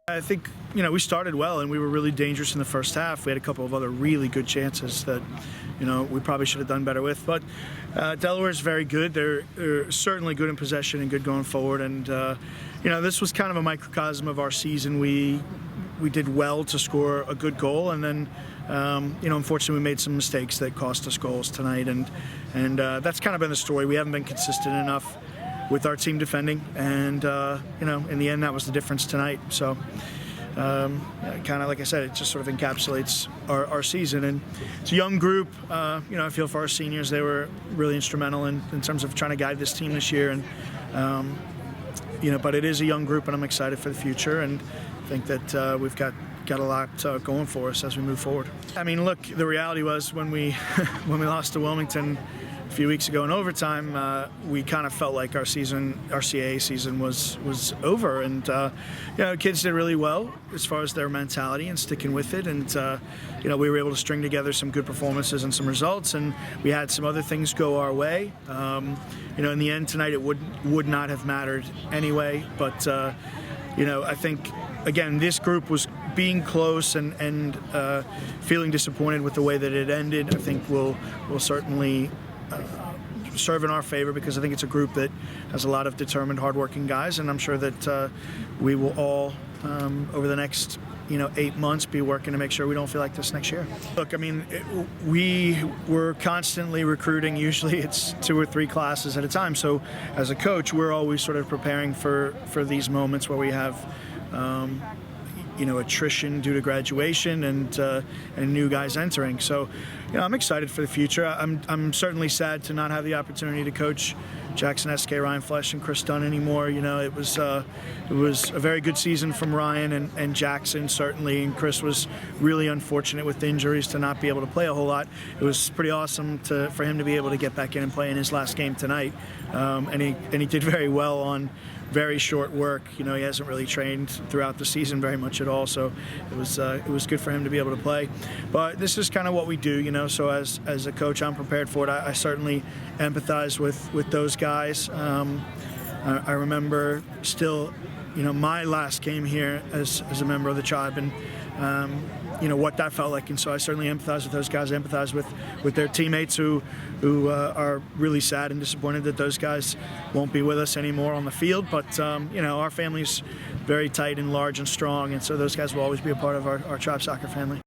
I think, we started well and we were really dangerous in the first half. We had a couple of other really good chances that, we probably should have done better with. But Delaware is very good. They're certainly good in possession and good going forward. And, this was kind of a microcosm of our season. We did well to score a good goal, and then, unfortunately, we made some mistakes that cost us goals tonight. And that's kind of been the story. We haven't been consistent enough with our team defending, and in the end that was the difference tonight. So kind of like I said, it just sort of encapsulates our season. And it's a young group. I feel for our seniors, they were really instrumental in terms of trying to guide this team this year. And but it is a young group, and I'm excited for the future, and I think that we've got a lot going for us as we move forward. I mean, look, the reality was when we when we lost to Wilmington a few weeks ago in overtime, we kind of felt like our CAA season was over, and kids did really well as far as their mentality and sticking with it, and we were able to string together some good performances and some results, and we had some other things go our way. In the end tonight, it would not have mattered anyway, but I think again this group was being close and feeling disappointed with the way that it ended. I think will certainly serve in our favor, because I think it's a group that has a lot of determined, hardworking guys, and I'm sure that we will all, over the next 8 months, be working to make sure we don't feel like this next year. Look, I mean, we were constantly recruiting. Usually it's 2 or 3 classes at a time. So as a coach, we're always sort of preparing for these moments where we have attrition due to graduation and new guys entering. So, I'm excited for the future. I'm certainly sad to not have the opportunity to coach Jackson S.K., Ryan Flesh, and Chris Dunn anymore. It was a very good season from Ryan and Jackson, certainly, and Chris was really unfortunate with injuries to not be able to play a whole lot. It was pretty awesome for him to be able to get back in and play in his last game tonight, and he did very well on very short work. He hasn't really trained throughout the season very much at all, so it was good for him to be able to play. But this is kind of what we do, so as a coach, I'm prepared for it. I certainly empathize with those guys. I remember still, my last game here as a member of the tribe, and what that felt like, and so I certainly empathize with those guys. I empathize with their teammates who are really sad and disappointed that those guys won't be with us anymore on the field. But our family's very tight and large and strong, and so those guys will always be a part of our tribe soccer family.